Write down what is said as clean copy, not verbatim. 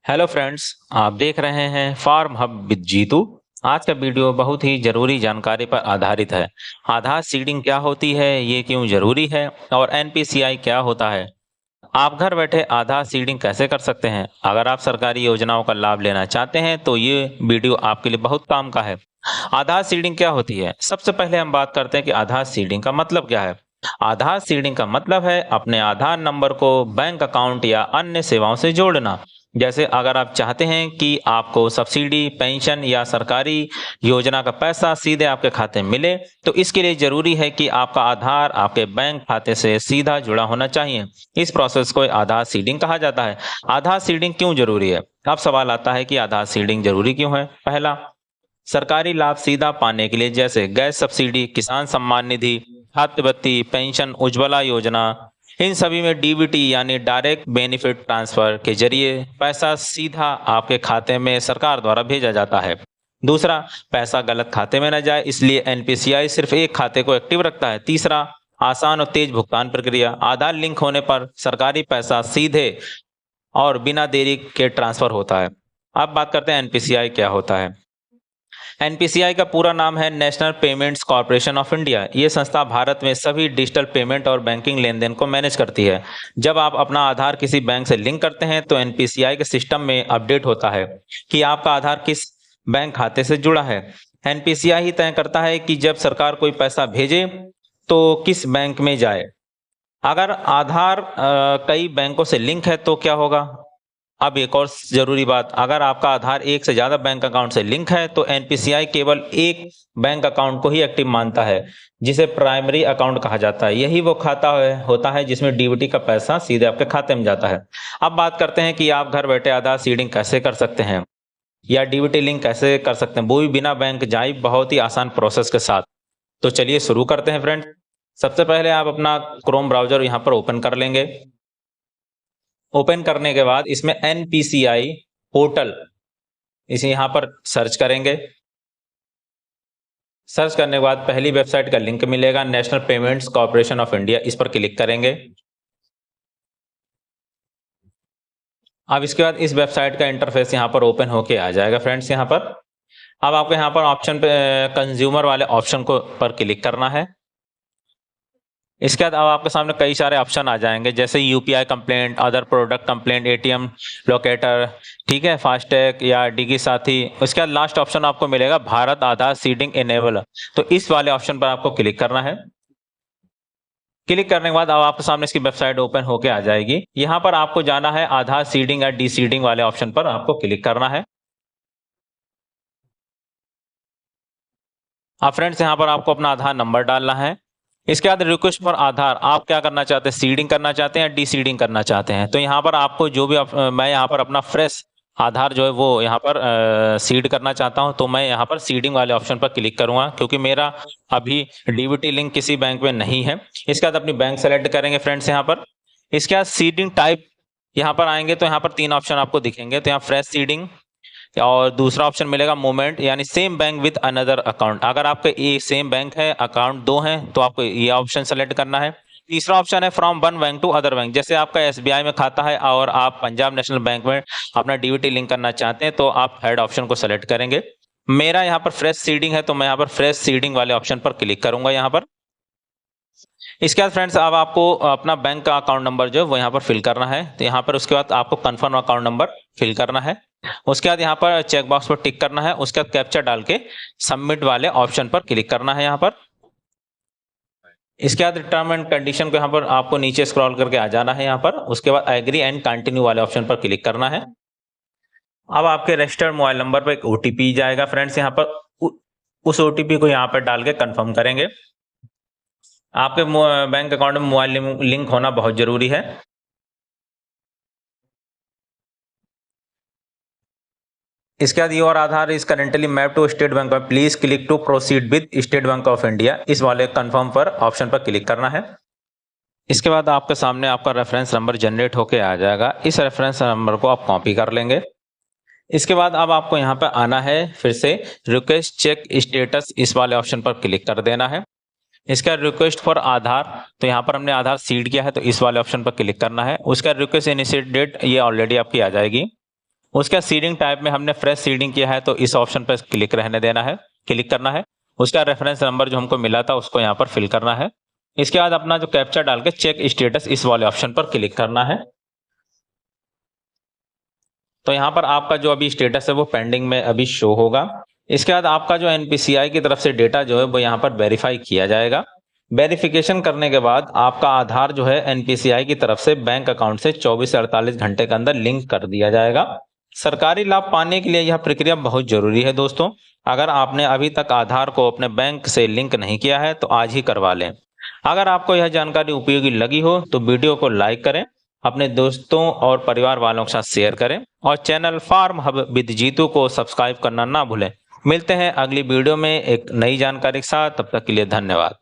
Hello friends, आप देख रहे हैं फार्म हब विद जीतू। आज का वीडियो बहुत ही ज़रूरी जानकारी पर आधारित है। आधार सीडिंग क्या होती है, ये क्यों ज़रूरी है और एनपीसीआई क्या होता है। आप घर बैठे आधार सीडिंग कैसे कर सकते हैं। अगर आप सरकारी योजनाओं का लाभ लेना चाहते हैं तो ये वीडियो आपके लिए बहुत काम का है। आधार सीडिंग क्या होती है, सबसे पहले हम बात करते हैं कि आधार सीडिंग का मतलब क्या है। आधार सीडिंग का मतलब है अपने आधार नंबर को बैंक अकाउंट या अन्य सेवाओं से जोड़ना। जैसे अगर आप चाहते हैं कि आपको सब्सिडी, पेंशन या सरकारी योजना का पैसा सीधे आपके खाते में मिले, तो इसके लिए जरूरी है कि आपका आधार आपके बैंक खाते से सीधा जुड़ा होना चाहिए। इस प्रोसेस को आधार सीडिंग कहा जाता है। आधार सीडिंग क्यों जरूरी है। अब सवाल आता है कि आधार सीडिंग जरूरी क्यों है। पहला, सरकारी लाभ सीधा पाने के लिए, जैसे गैस सब्सिडी, किसान सम्मान निधि, छात्रवृत्ति, पेंशन, उज्ज्वला योजना, इन सभी में डीबीटी यानी डायरेक्ट बेनिफिट ट्रांसफर के जरिए पैसा सीधा आपके खाते में सरकार द्वारा भेजा जाता है। दूसरा, पैसा गलत खाते में न जाए, इसलिए एनपीसीआई सिर्फ एक खाते को एक्टिव रखता है। तीसरा, आसान और तेज भुगतान प्रक्रिया, आधार लिंक होने पर सरकारी पैसा सीधे और बिना देरी के ट्रांसफर होता है। अब बात करते हैं एनपीसीआई क्या होता है। एनपीसीआई का पूरा नाम है national payments corporation of India. ये संस्था भारत में सभी डिजिटल पेमेंट और बैंकिंग लेन देन को मैनेज करती है। जब आप अपना आधार किसी बैंक से लिंक करते हैं तो एनपीसीआई के सिस्टम में अपडेट होता है कि आपका आधार किस बैंक खाते से जुड़ा है। एनपीसीआई ही तय करता है कि जब सरकार कोई पैसा भेजे तो किस बैंक में जाए। अगर आधार कई बैंकों से लिंक है तो क्या होगा। अब एक और जरूरी बात, अगर आपका आधार एक से ज्यादा बैंक अकाउंट से लिंक है तो एनपीसीआई केवल एक बैंक अकाउंट को ही एक्टिव मानता है, जिसे प्राइमरी अकाउंट कहा जाता है। यही वो खाता होता है जिसमें डीबीटी का पैसा सीधे आपके खाते में जाता है। अब बात करते हैं कि आप घर बैठे आधार सीडिंग कैसे कर सकते हैं या डीबीटी लिंक कैसे कर सकते हैं, वो भी बिना बैंक जाए, बहुत ही आसान प्रोसेस के साथ। तो चलिए शुरू करते हैं फ्रेंड। सबसे पहले आप अपना क्रोम ब्राउजर यहाँ पर ओपन कर लेंगे। ओपन करने के बाद इसमें एनपीसीआई पोर्टल, इसे यहां पर सर्च करेंगे। सर्च करने के बाद पहली वेबसाइट का लिंक मिलेगा, national payments corporation of India, इस पर क्लिक करेंगे। अब इसके बाद इस वेबसाइट का इंटरफेस यहां पर ओपन होके आ जाएगा फ्रेंड्स। यहां पर अब आपको यहां पर ऑप्शन पे कंज्यूमर वाले ऑप्शन को पर क्लिक करना है। इसके बाद अब आपके सामने कई सारे ऑप्शन आ जाएंगे, जैसे UPI complaint, other product complaint, ATM locator, ठीक है, फास्टैग या डिगी साथी। उसके बाद लास्ट ऑप्शन आपको मिलेगा भारत आधार सीडिंग इनेबल, तो इस वाले ऑप्शन पर आपको क्लिक करना है। क्लिक करने के बाद अब आपके सामने इसकी वेबसाइट ओपन होके आ जाएगी। यहां पर आपको जाना है आधार सीडिंग या डी सीडिंग वाले ऑप्शन पर आपको क्लिक करना है। अब फ्रेंड्स यहाँ पर आपको अपना आधार नंबर डालना है। इसके बाद रिक्वेस्ट फॉर आधार, आप क्या करना चाहते हैं, सीडिंग करना चाहते हैं या डी सीडिंग करना चाहते हैं। तो यहाँ पर आपको जो भी मैं यहाँ पर अपना फ्रेश आधार जो है वो यहाँ पर सीड करना चाहता हूँ, तो मैं यहाँ पर सीडिंग वाले ऑप्शन पर क्लिक करूंगा, क्योंकि मेरा अभी डीबीटी लिंक किसी बैंक में नहीं है। इसके बाद अपनी बैंक सेलेक्ट करेंगे फ्रेंड्स यहाँ पर। इसके बाद सीडिंग टाइप यहाँ पर आएंगे तो यहाँ पर तीन ऑप्शन आपको दिखेंगे। तो यहाँ फ्रेश सीडिंग और दूसरा ऑप्शन मिलेगा मूवमेंट, यानी same bank with another account. अगर आपका ये सेम बैंक है, अकाउंट दो हैं, तो आपको ये ऑप्शन सेलेक्ट करना है। तीसरा ऑप्शन है from one bank to other bank, जैसे आपका एसबीआई में खाता है और आप पंजाब नेशनल बैंक में अपना डीबीटी लिंक करना चाहते हैं, तो आप थर्ड ऑप्शन को सेलेक्ट करेंगे। मेरा यहाँ पर फ्रेश सीडिंग है, तो मैं यहाँ पर फ्रेश सीडिंग वाले ऑप्शन पर क्लिक करूंगा यहाँ पर। इसके बाद फ्रेंड्स अब आपको अपना बैंक का अकाउंट नंबर जो है वो यहाँ पर फिल करना है। तो यहाँ पर उसके बाद आपको कंफर्म अकाउंट नंबर फिल करना है। उसके बाद यहाँ पर चेक बॉक्स पर टिक करना है। उसके बाद कैप्चा डाल के सबमिट वाले ऑप्शन पर क्लिक करना है यहाँ पर। इसके बाद टर्म एंड कंडीशन को यहाँ पर आपको नीचे स्क्रॉल करके आ जाना है यहाँ पर। उसके बाद एग्री एंड कंटिन्यू वाले ऑप्शन पर क्लिक करना है। अब आपके रजिस्टर्ड मोबाइल नंबर पर एक ओटीपी जाएगा फ्रेंड्स, यहाँ पर उस ओटीपी को यहाँ पर डाल के कंफर्म करेंगे। आपके बैंक अकाउंट में मोबाइल लिंक होना बहुत जरूरी है। इसके बाद your Aadhaar is currently map to State Bank of, please click to proceed with State Bank of India, इस वाले कंफर्म पर ऑप्शन पर क्लिक करना है। इसके बाद आपके सामने आपका रेफरेंस नंबर जनरेट होके आ जाएगा। इस रेफरेंस नंबर को आप कॉपी कर लेंगे। इसके बाद अब आपको यहाँ पर आना है, फिर से रिक्वेस्ट चेक स्टेटस, इस वाले ऑप्शन पर क्लिक कर देना है। इसका रिक्वेस्ट फॉर आधार, तो यहाँ पर हमने आधार सीड किया है तो इस वाले ऑप्शन पर क्लिक करना है। उसका रिक्वेस्ट इनिशिएट डेट, ये ऑलरेडी आपकी आ जाएगी। उसके बाद सीडिंग टाइप में हमने फ्रेश सीडिंग किया है तो इस ऑप्शन पर क्लिक रहने देना है, क्लिक करना है। उसका रेफरेंस नंबर जो हमको मिला था उसको यहाँ पर फिल करना है। इसके बाद अपना जो कैप्चा डाल के चेक स्टेटस इस वाले ऑप्शन पर क्लिक करना है। तो यहाँ पर आपका जो अभी स्टेटस है वो पेंडिंग में अभी शो होगा। इसके बाद आपका जो एनपीसीआई की तरफ से डेटा जो है वो यहाँ पर वेरीफाई किया जाएगा। वेरिफिकेशन करने के बाद आपका आधार जो है एनपीसीआई की तरफ से बैंक अकाउंट से 24 से 48 घंटे के अंदर लिंक कर दिया जाएगा। सरकारी लाभ पाने के लिए यह प्रक्रिया बहुत जरूरी है दोस्तों। अगर आपने अभी तक आधार को अपने बैंक से लिंक नहीं किया है तो आज ही करवा लें। अगर आपको यह जानकारी उपयोगी लगी हो तो वीडियो को लाइक करें, अपने दोस्तों और परिवार वालों के साथ शेयर करें और channel farm hub with Jeetu को सब्सक्राइब करना ना भूलें। मिलते हैं अगली वीडियो में एक नई जानकारी के साथ, तब तक के लिए धन्यवाद।